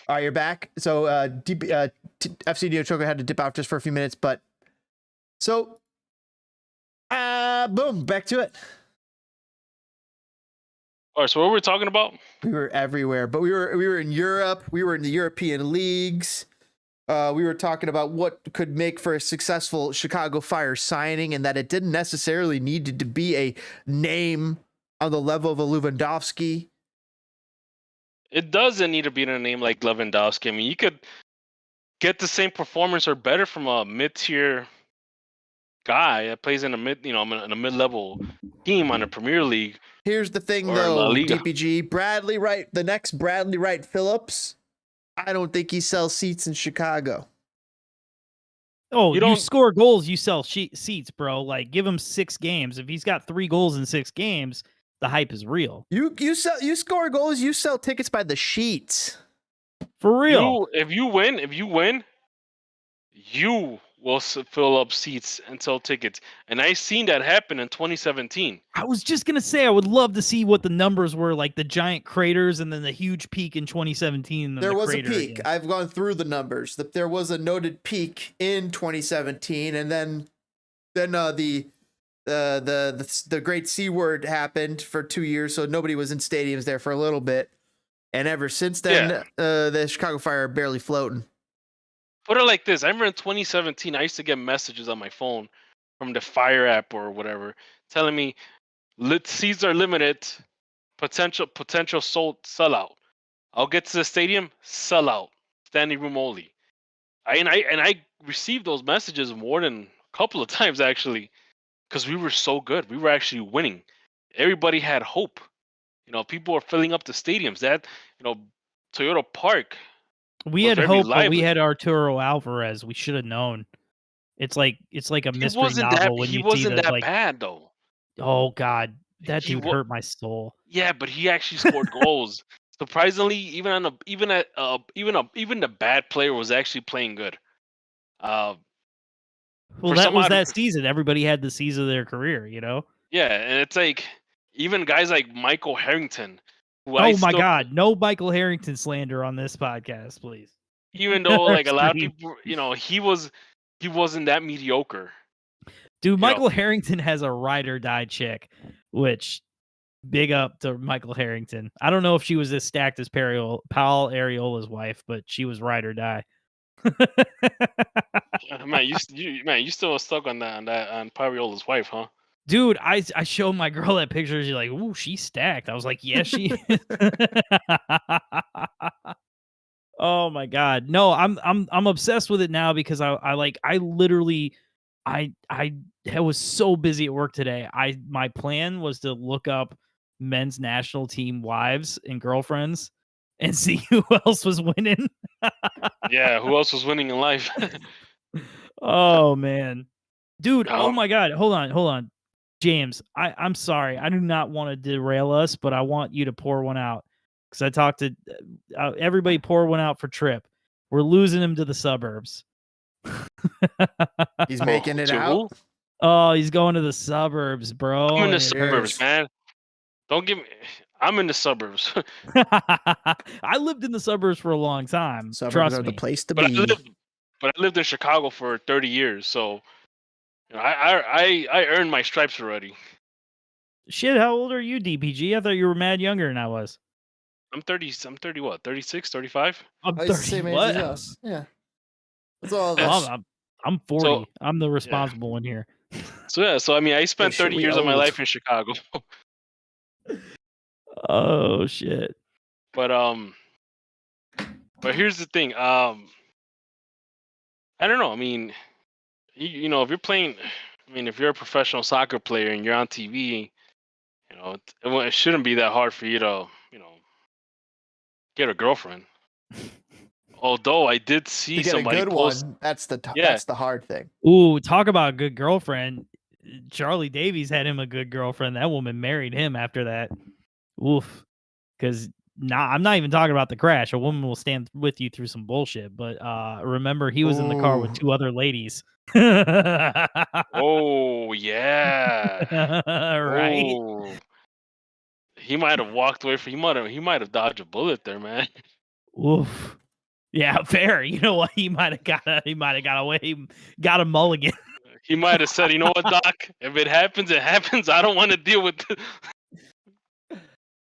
All right, you're back. So FC Diochoco had to dip out just for a few minutes, but so boom, back to it. All right, so what were we talking about? We were everywhere, but we were in Europe. We were in the European leagues. We were talking about what could make for a successful Chicago Fire signing, and that it didn't necessarily need to be a name on the level of a Lewandowski. It doesn't need to be in a name like Lewandowski. I mean, you could get the same performance or better from a mid-tier guy that plays in a mid-level team on the Premier League. Here's the thing, or La though, Liga. DPG. Bradley Wright, the next Bradley Wright Phillips, I don't think he sells seats in Chicago. Oh, you score goals, you sell seats, bro. Like, give him 6 games. If he's got 3 goals in 6 games, the hype is real. You score goals, you sell tickets by the sheets. For real. If you win, you will fill up seats and sell tickets. And I seen that happen in 2017. I was just going to say, I would love to see what the numbers were, like the giant craters and then the huge peak in 2017. There was a peak. Again. I've gone through the numbers. There was a noted peak in 2017, and then the great C word happened for 2 years, so nobody was in stadiums there for a little bit. And ever since then, the Chicago Fire are barely floating. Put it like this. I remember in 2017, I used to get messages on my phone from the Fire app or whatever telling me seats are limited, potential sellout. I'll get to the stadium, sellout, standing room only. I received those messages more than a couple of times, actually, because we were so good. We were actually winning. Everybody had hope. People were filling up the stadiums. Toyota Park. We had hope, but we had Arturo Alvarez. We should have known. It's like a mystery novel when you see he wasn't that bad though. Oh God, that dude hurt my soul. Yeah, but he actually scored goals. Surprisingly, even the bad player was actually playing good. Well, that was that season. Everybody had the season of their career, Yeah, and it's like even guys like Michael Harrington. Oh my God! No Michael Harrington slander on this podcast, please. Even though, like a lot of people, he wasn't that mediocre. Dude, Michael Harrington has a ride or die chick, which big up to Michael Harrington. I don't know if she was as stacked as Paul Ariola's wife, but she was ride or die. Man, you still stuck on on Pariola's wife, huh? Dude, I showed my girl that picture. She's like, "Ooh, she's stacked." I was like, "Yes, she is." Oh my God, no, I'm obsessed with it now because I literally was so busy at work today. My plan was to look up men's national team wives and girlfriends and see who else was winning. Yeah, who else was winning in life? Oh man, dude. Oh my God, hold on. James, I'm sorry. I do not want to derail us, but I want you to pour one out because I talked to everybody. Pour one out for Tripp. We're losing him to the suburbs. He's making it out. Oh, he's going to the suburbs, bro. I'm in the suburbs, man. Don't give me. I'm in the suburbs. I lived in the suburbs for a long time. Suburbs Trust are me. the place to be. But I lived in Chicago for 30 years, so I earned my stripes already. Shit, how old are you, DPG? I thought you were mad younger than I was. I'm 30. I'm 30. What? 36, 35? I'm 30. Same age as us. Yeah. That's all. I'm 40. So, I'm the responsible one here. So I mean, I spent 30 years of my life in Chicago. Oh shit. But here's the thing. I don't know. I mean, if you're playing, if you're a professional soccer player and you're on TV, it shouldn't be that hard for you to, get a girlfriend. Although I did see somebody a good post. One. That's the hard thing. Ooh, talk about a good girlfriend. Charlie Davies had him a good girlfriend. That woman married him after that. Oof. Because I'm not even talking about the crash. A woman will stand with you through some bullshit. But remember, he was in the car with 2 other ladies. Oh yeah. Right. Oh. He might have walked away from. He might have dodged a bullet there, man. Oof. Yeah, fair. You know what? He might have got away, got a mulligan. He might have said, "You know what, Doc? If it happens, it happens. I don't want to deal with it."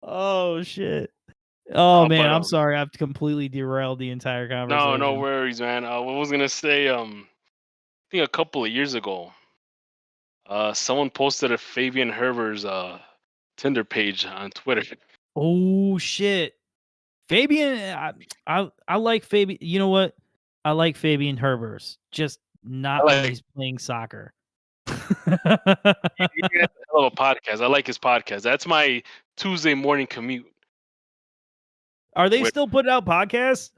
Oh shit. Oh man, But I'm sorry. I've completely derailed the entire conversation. no worries, man. What was gonna say? I think a couple of years ago, someone posted a Fabian Herber's Tinder page on Twitter. Oh shit. Fabian, I like Fabian. You know what? I like Fabian Herbers, just not when he's playing soccer. He has a hell of a podcast. I like his podcast. That's my Tuesday morning commute. Are they still putting out podcasts?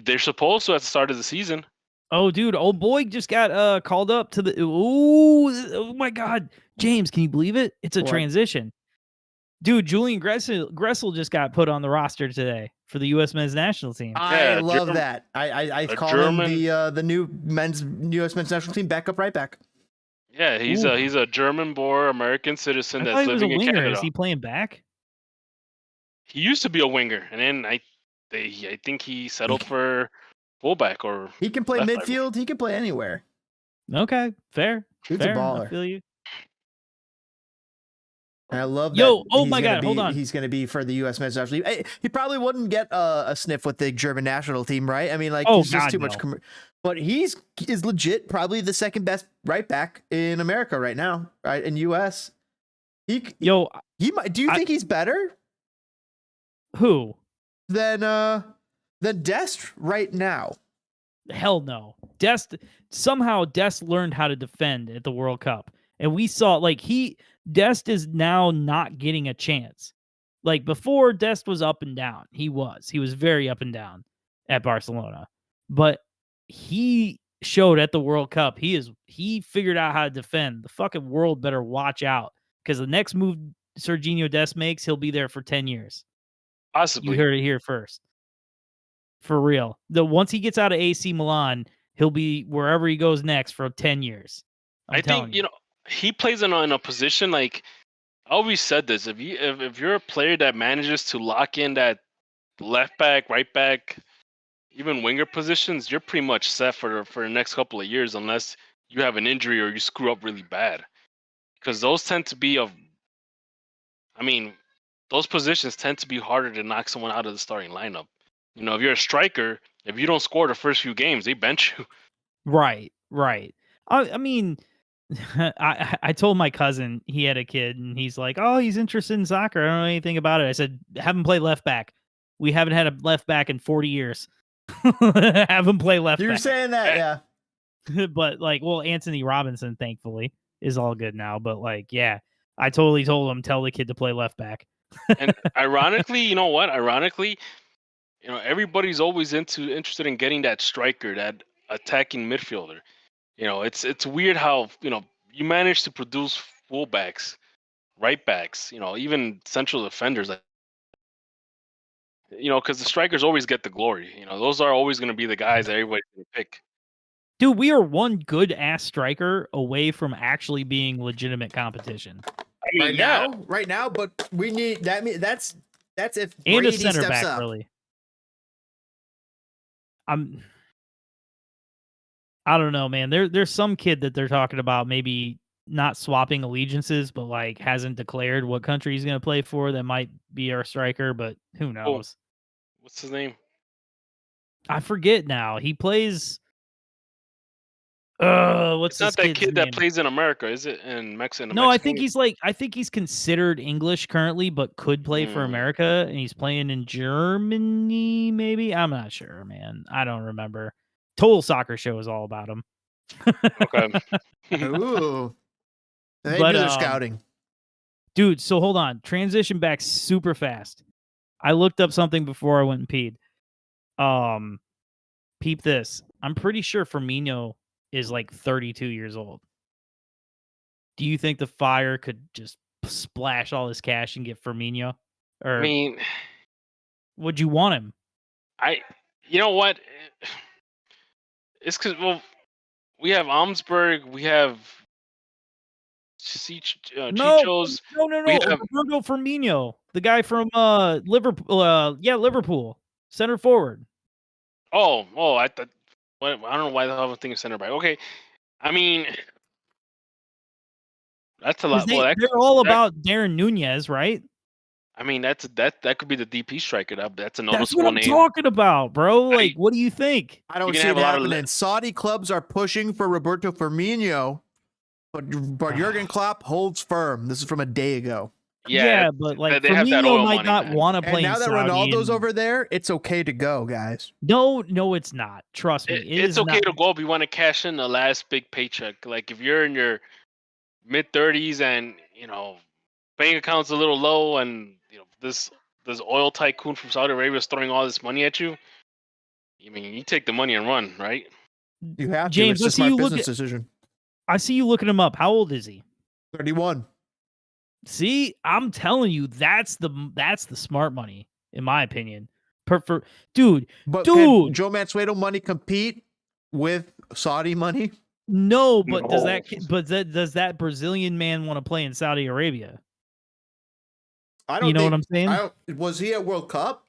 They're supposed to at the start of the season. Oh, dude, old boy just got called up to the. Oh my God, James, can you believe it? It's a transition. Dude, Julian Gressel just got put on the roster today for the U.S. men's national team. I love that. I call him the new U.S. men's national team backup right back. Yeah, he's a German-born American citizen that's living in Canada. Is he playing back? He used to be a winger, and then I think he settled for fullback or. He can play midfield. He can play anywhere. Okay, fair. He's a baller. I feel you. And I love that. Yo, oh my God, hold on. He's going to be for the U.S. men's national team. He probably wouldn't get a sniff with the German national team, right? I mean, like, he's just too much. But is legit probably the second best right back in America right now, right? In U.S. He might. Do you think he's better? Who? Than Dest right now? Hell no. Dest learned how to defend at the World Cup. And we saw Dest is now not getting a chance. Like before, Dest was up and down. He was very up and down at Barcelona. But he showed at the World Cup, he figured out how to defend. The fucking world better watch out, because the next move Serginho Dest makes, he'll be there for 10 years. Possibly. You heard it here first. For real. Once he gets out of AC Milan, he'll be wherever he goes next for 10 years. I think, he plays in a position, like, I always said this, if you're a player that manages to lock in that left back, right back, even winger positions, you're pretty much set for the next couple of years, unless you have an injury or you screw up really bad. Because those tend to be those positions tend to be harder to knock someone out of the starting lineup. If you're a striker, if you don't score the first few games, they bench you. Right. I mean, I told my cousin, he had a kid, and he's like, "Oh, he's interested in soccer. I don't know anything about it." I said, "Have him play left back. We haven't had a left back in 40 years. Have him play left back." You're saying that, yeah. But Anthony Robinson, thankfully, is all good now. But yeah, I totally told him, tell the kid to play left back. And ironically, you know what? Everybody's always interested in getting that striker, that attacking midfielder. It's weird how you manage to produce fullbacks, right backs, even central defenders. Because the strikers always get the glory. Those are always going to be the guys that everybody's going to pick. Dude, we are one good ass striker away from actually being legitimate competition. Right now, but we need that. That's if and Brady a center steps back up. really. I don't know, man. There's some kid that they're talking about maybe not swapping allegiances, but hasn't declared what country he's going to play for. That might be our striker, but who knows? What's his name? I forget now. He plays. What's it's not that kid name? that plays in America, is it? In Mexico? No, I think he's considered English currently, but could play for America, and he's playing in Germany. Maybe, I'm not sure, man. I don't remember. Total Soccer Show is all about him. Okay. Ooh, they do their scouting, dude. So hold on, transition back super fast. I looked up something before I went and peed. Peep this. I'm pretty sure Firmino is 32 years old. Do you think the Fire could just splash all this cash and get Firmino? Or would you want him? You know what? It's because we have Omsberg, we have Chichos. No. Roberto Firmino, the guy from Liverpool. Liverpool, center forward. I thought. I don't know why the hell I'm thinking center back. Okay, I mean that's a 'Cause lot. Well, they're all that about Darren Nunez, right? I mean that could be the DP striker. That's a That's what noticeable I'm name. talking about, bro. I, Like, what do you think? I You're don't gonna see have it a lot of happening. Saudi clubs are pushing for Roberto Firmino, but Jurgen Klopp holds firm. This is from a day ago. Yeah, but like they have that Firmino oil might money, not man. want to And play in now that Saudi. Ronaldo's over there, it's okay to go, guys. No, it's not. Trust me, It's is okay not. to go if you want to cash in the last big paycheck. Like if you're in your mid 30s and bank account's a little low, and this oil tycoon from Saudi Arabia is throwing all this money at you. I mean, you take the money and run, right? You have to. James, It's a smart business decision. I see you looking him up. How old is he? 31. See, I'm telling you, that's the smart money, in my opinion. Dude, But can Joe Mansueto money compete with Saudi money? no, but No. does that Brazilian man want to play in Saudi Arabia? I don't. You know what I'm saying? Was he at World Cup?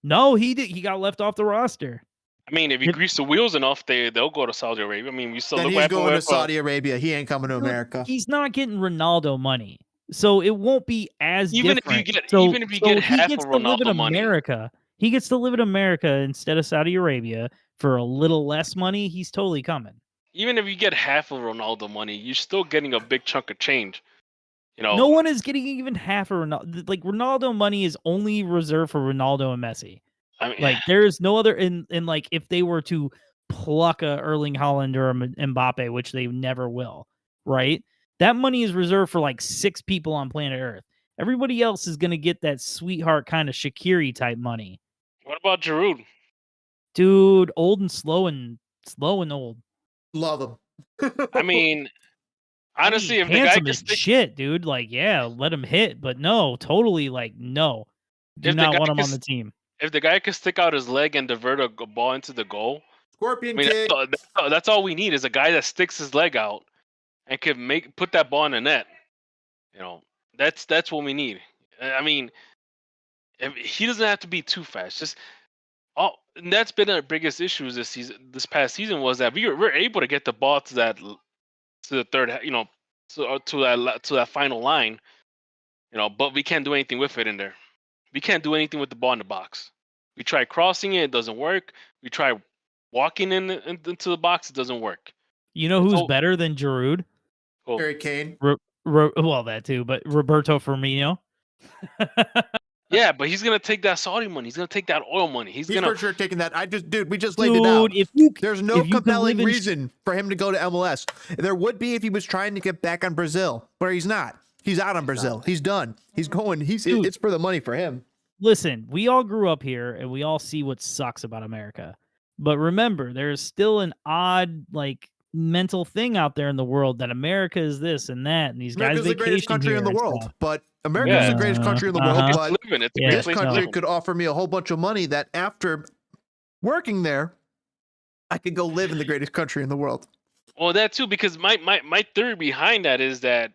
No, he did. He got left off the roster. I mean, if you grease the wheels enough, they'll go to Saudi Arabia. I mean, we still Then look he's what happened going to with, Saudi Arabia. He ain't coming to Dude, America. He's not getting Ronaldo money, so it won't be as even different. if you get he half gets of to live in Ronaldo money. America. He gets to live in America instead of Saudi Arabia for a little less money. He's totally coming. Even if you get half of Ronaldo money, you're still getting a big chunk of change. No one is getting even half of Ronaldo. Like Ronaldo money is only reserved for Ronaldo and Messi. I mean, Like there is no other in like if they were to pluck a Erling Haaland or a Mbappe, which they never will, right? That money is reserved for like 6 people on planet Earth. Everybody else is gonna get that sweetheart kind of Shaqiri type money. what about Giroud? Dude, old and slow and old. Love him. I mean, honestly, if the guy handsome can as stick, shit, dude. Like, yeah, let him hit, but no, totally like no. Do If the not guy want him can on the s- team. if the guy can stick out his leg and divert a ball into the goal, I Scorpion mean, kick. that's all we need is a guy that sticks his leg out and can put that ball in the net. That's what we need. I mean, he doesn't have to be too fast. Just and that's been our biggest issues this past season was that we're able to get the ball to the third, to that final line, but we can't do anything with it in there. We can't do anything with the ball in the box. We try crossing it doesn't work. We try walking into the box, it doesn't work. You know who's better than Giroud? Cool. Harry Kane. Well, that too, but Roberto Firmino. Yeah, but he's gonna take that Saudi money. He's gonna take that oil money. He's gonna for sure taking that. We just laid it out. There's no compelling reason for him to go to MLS. There would be if he was trying to get back on Brazil, but he's not. He's out on Brazil. He's done. He's going. It's for the money for him. Listen, we all grew up here and we all see what sucks about America. But remember, there's still an odd mental thing out there in the world that America is this and that, and these America's guys vacation the greatest country here in the and world. stuff. But America's the greatest country in the world. But this country could offer me a whole bunch of money that after working there, I could go live in the greatest country in the world. Well, that too, because my theory behind that is that,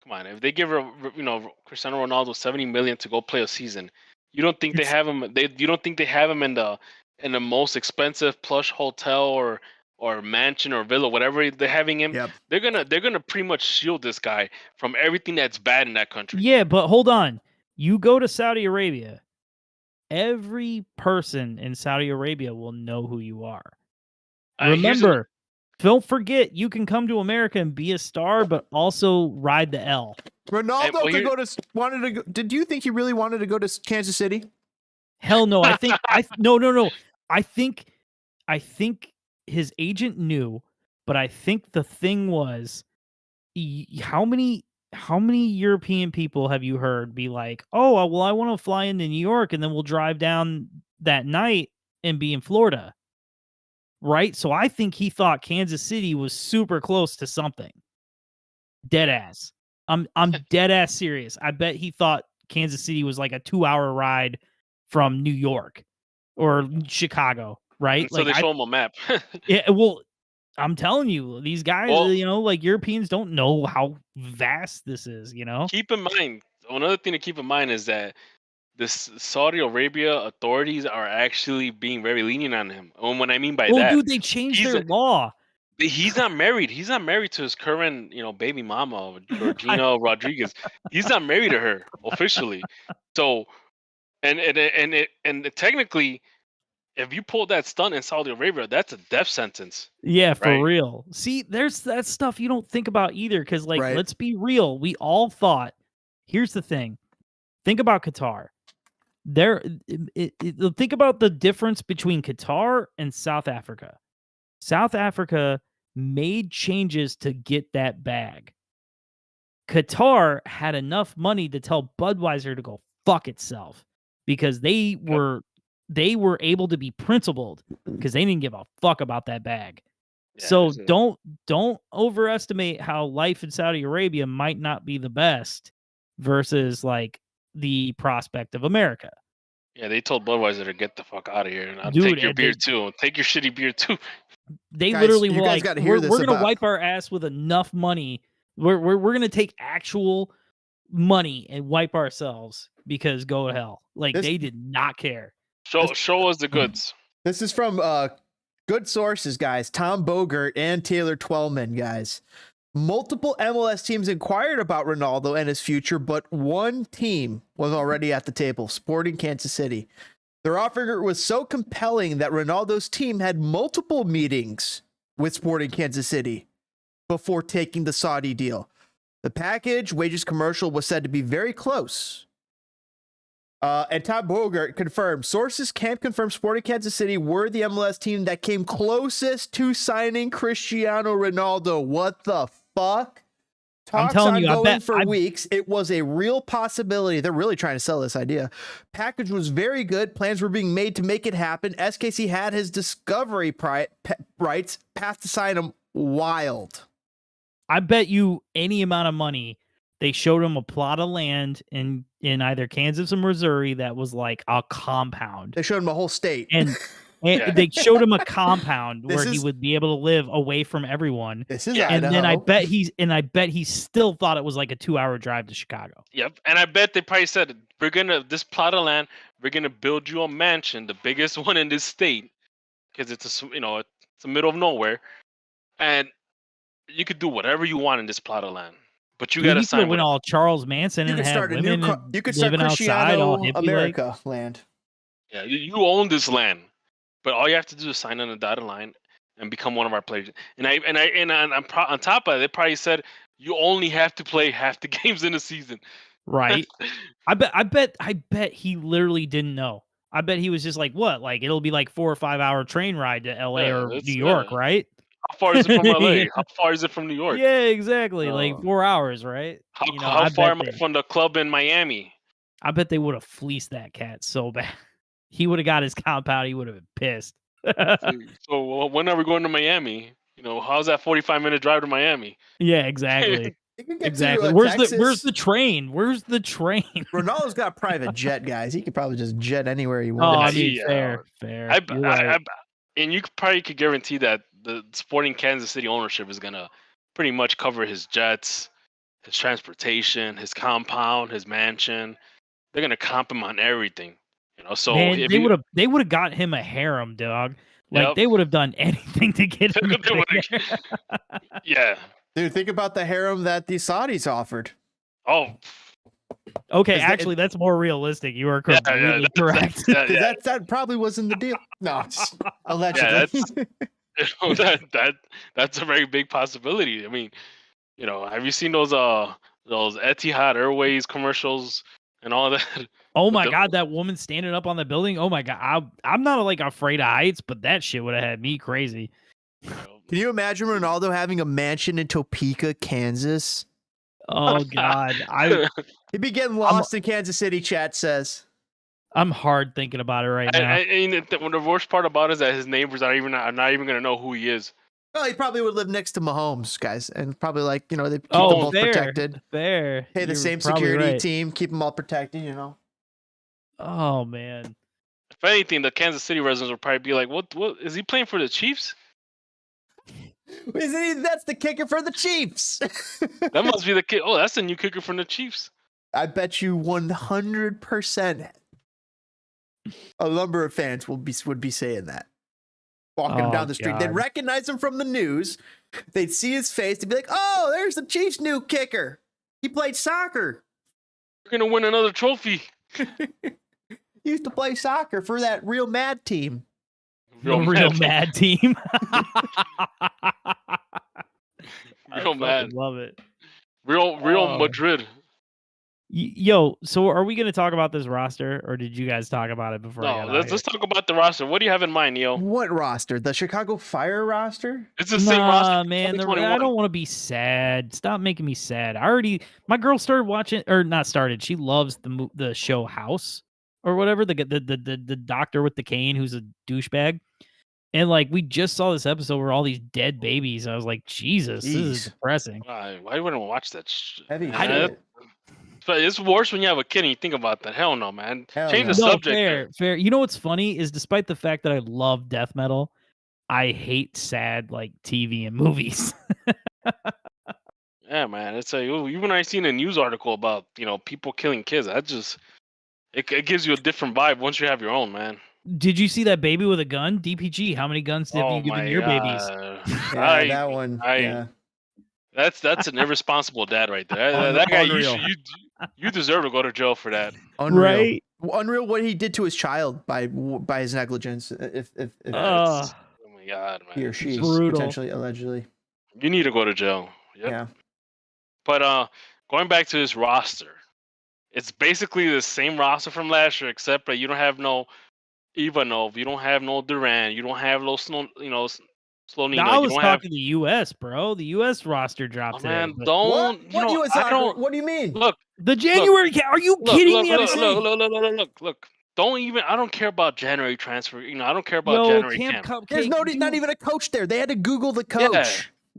come on, if they give Cristiano Ronaldo $70 million to go play a season, you don't think they have him? You don't think they have him in the most expensive plush hotel or mansion or villa, whatever they're having him? Yep. They're gonna pretty much shield this guy from everything that's bad in that country. Yeah, but hold on. You go to Saudi Arabia, every person in Saudi Arabia will know who you are. Remember, don't forget, you can come to America and be a star, but also ride the L. Ronaldo did you think he really wanted to go to Kansas City? Hell no. I think no. I think his agent knew, but I think the thing was, how many European people have you heard be like, oh, well, I want to fly into New York and then we'll drive down that night and be in Florida. Right? So I think he thought Kansas City was super close to something. Dead ass. I'm dead ass serious. I bet he thought Kansas City was like a 2-hour ride from New York or Chicago, right? And so they show him a map. Yeah, well, I'm telling you, these guys, Europeans don't know how vast this is, Keep in mind, another thing to keep in mind is that this Saudi Arabia authorities are actually being very lenient on him. And what I mean by Oh, that, dude, they changed he's their law. he's not married. He's not married to his current, baby mama, Georgina Rodriguez. He's not married to her officially. So, and technically, if you pull that stunt in Saudi Arabia, that's a death sentence, Yeah, for right? real. See, there's that stuff you don't think about either. Because, like, Right. let's be real. We all thought. Here's the thing. Think about Qatar. Think about the difference between Qatar and South Africa. South Africa made changes to get that bag. Qatar had enough money to tell Budweiser to go fuck itself because they were able to be principled because they didn't give a fuck about that bag. Yeah, So it's a- don't overestimate how life in Saudi Arabia might not be the best versus like the prospect of America. yeah, they told Budweiser to get the fuck out of here, and I'll Dude, take your and beer too. Take your shitty beer too. they Guys, literally you were guys like, gotta hear we're this gonna about- wipe our ass with enough money. We're gonna take actual money and wipe ourselves because go to hell. Like This- they did not care. Show us the goods. This is from good sources, guys. Tom Bogert and Taylor Twellman, guys. Multiple MLS teams inquired about Ronaldo and his future, but one team was already at the table, Sporting Kansas City. Their offer was so compelling that Ronaldo's team had multiple meetings with Sporting Kansas City before taking the Saudi deal. The package, wages, commercial was said to be very close. And Tom Bogert confirmed, sources can't confirm Sporting Kansas City were the MLS team that came closest to signing Cristiano Ronaldo. What the fuck? Talks telling you, ongoing for weeks. It was a real possibility. They're really trying to sell this idea. Package was very good. Plans were being made to make it happen. SKC had his discovery rights. Path to sign him wild. I bet you any amount of money they showed him a plot of land in either Kansas or Missouri that was like a compound. They showed him a whole state. And Yeah. they showed him a compound This where he is- would be able to live away from everyone. This is Yeah. And then I Idaho. bet he still thought it was like a 2-hour drive to Chicago. Yep, and I bet they probably said this plot of land, we're gonna build you a mansion, the biggest one in this state, because it's it's the middle of nowhere, and you could do whatever you want in this plot of land, but you Dude, gotta he sign. could win all Charles Manson You and could have start a women new. and You could start living outside all Cristiano hippie America land. Yeah, you own this land, but all you have to do is sign on the dotted line and become one of our players. And on top of it, they probably said you only have to play half the games in a season. right? I bet he literally didn't know. I bet he was just like, what? Like it'll be like 4 or 5 hour train ride to LA Yeah, or it's- New York, yeah. right? How far is it from LA? Yeah. How far is it from New York? Yeah, exactly. Like Uh, 4 hours, right? How far am I they, from the club in Miami? I bet they would have fleeced that cat so bad. He would have got his compound. He would have been pissed. So when are we going to Miami? How's that 45-minute drive to Miami? Yeah, exactly. You can get Exactly. To, Where's Texas. the train? Where's the train? Ronaldo's got a private jet, guys. He could probably just jet anywhere he Oh, wants. I mean, Yeah. fair. I, You're I, right. I, and you probably could guarantee that the Sporting Kansas City ownership is gonna pretty much cover his jets, his transportation, his compound, his mansion. They're gonna comp him on everything. So Man, if they would have got him a harem, dog. Like Yep. they would have done anything to get him. They would've- there. yeah. Dude, think about the harem that the Saudis offered. Oh, Okay, Is that- actually, that's more realistic. You are yeah, completely correct. That probably was in the deal. No, just allegedly. That's a very big possibility. I mean, have you seen those Etihad Airways commercials and all that? Oh my the- god, that woman standing up on the building. Oh my god, I'm not like afraid of heights, but that shit would have had me crazy. Can you imagine Ronaldo having a mansion in Topeka, Kansas? Oh god, He'd be getting lost in Kansas City, chat says. I'm hard thinking about it right now. The worst part about it is that his neighbors are not even gonna know who he is. Well, he probably would live next to Mahomes, guys, and probably they keep them Oh, both fair, protected. fair. Pay the You're same probably security right. team, keep them all protected, Oh man, If anything, the Kansas City residents would probably be like, "What is he playing for the Chiefs? Isn't he? That's the kicker for the Chiefs. That must be the kid. Oh, that's the new kicker from the Chiefs." I bet you 100% A number of fans would be saying that. Walking him down the street. They'd God. recognize him from the news. They'd see his face. They'd be like, oh, there's the Chiefs' new kicker. He played soccer. We're gonna win another trophy. He used to play soccer for that Real Mad team. Real mad team. Real mad. Love it. Real Madrid. Yo, so are we going to talk about this roster, or did you guys talk about it before? No, let's talk about the roster. What do you have in mind, Neo? What roster? The Chicago Fire roster? It's the same roster. Man, I don't want to be sad. Stop making me sad. My girl started watching, or not started. She loves the show House or whatever. The doctor with the cane who's a douchebag. And like we just saw this episode where all these dead babies. I was like, Jesus, this is depressing. Why wouldn't I watch that? Heavy shit. But it's worse when you have a kid and you think about that. Hell no, man. Change the No, subject. Fair. You know what's funny is despite the fact that I love death metal, I hate sad like TV and movies. Yeah, man. It's like even I seen a news article about people killing kids. That just it gives you a different vibe once you have your own, man. Did you see that baby with a gun? DPG, how many guns have you given your babies? Yeah, that one. Yeah. That's an irresponsible dad right there. That guy, you deserve to go to jail for that. Unreal. Right? Unreal what he did to his child by his negligence. If oh my God, man. He or she potentially, allegedly. You need to go to jail. Yep. Yeah. But going back to this roster, it's basically the same roster from last year, except that you don't have no Ivanov, you don't have no Duran, you don't have no Slonina. I was talking the U.S., bro. The U.S. roster dropped today. Man, don't. What U.S. soccer? What do you mean? Look, the January. Are you kidding me? Look. Don't even. I don't care about January transfer. I don't care about January camp. There's not even a coach there. They had to Google the coach. Yeah.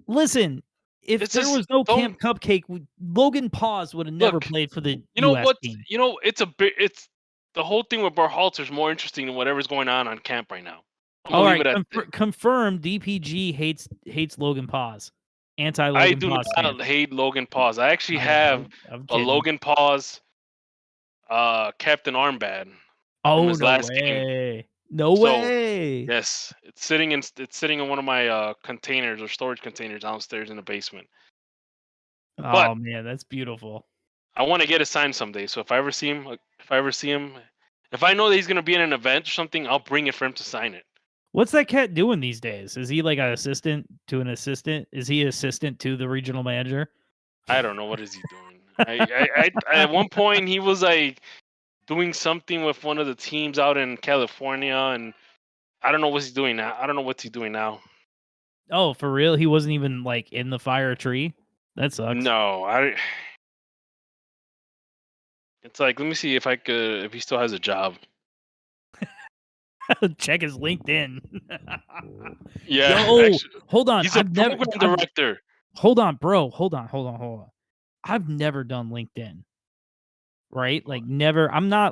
Listen, if there was no Camp Cupcake, Logan Paws would have never played for the US team. It's the whole thing with Berhalter is more interesting than whatever's going on camp right now. All right, confirmed. DPG hates Logan Paws. Anti-Logan Paws. I do not hate Logan Paws. I actually have a Logan Paws captain armband. Oh, no way! No way! Yes, it's sitting in one of my containers or storage containers downstairs in the basement. Oh man, that's beautiful. I want to get it signed someday. So if I ever see him, if I know that he's gonna be in an event or something, I'll bring it for him to sign it. What's that cat doing these days? Is he like an assistant to an assistant? Is he assistant to the regional manager? I don't know. What is he doing? I at one point he was like doing something with one of the teams out in California, and I don't know what he's doing now. Oh, for real? He wasn't even like in the fire tree? That sucks. No, it's like, let me see if he still has a job. Check his LinkedIn. Yeah. Yo, hold on. He's a program director. Hold on, bro. Hold on. I've never done LinkedIn. Right? Like never. I'm not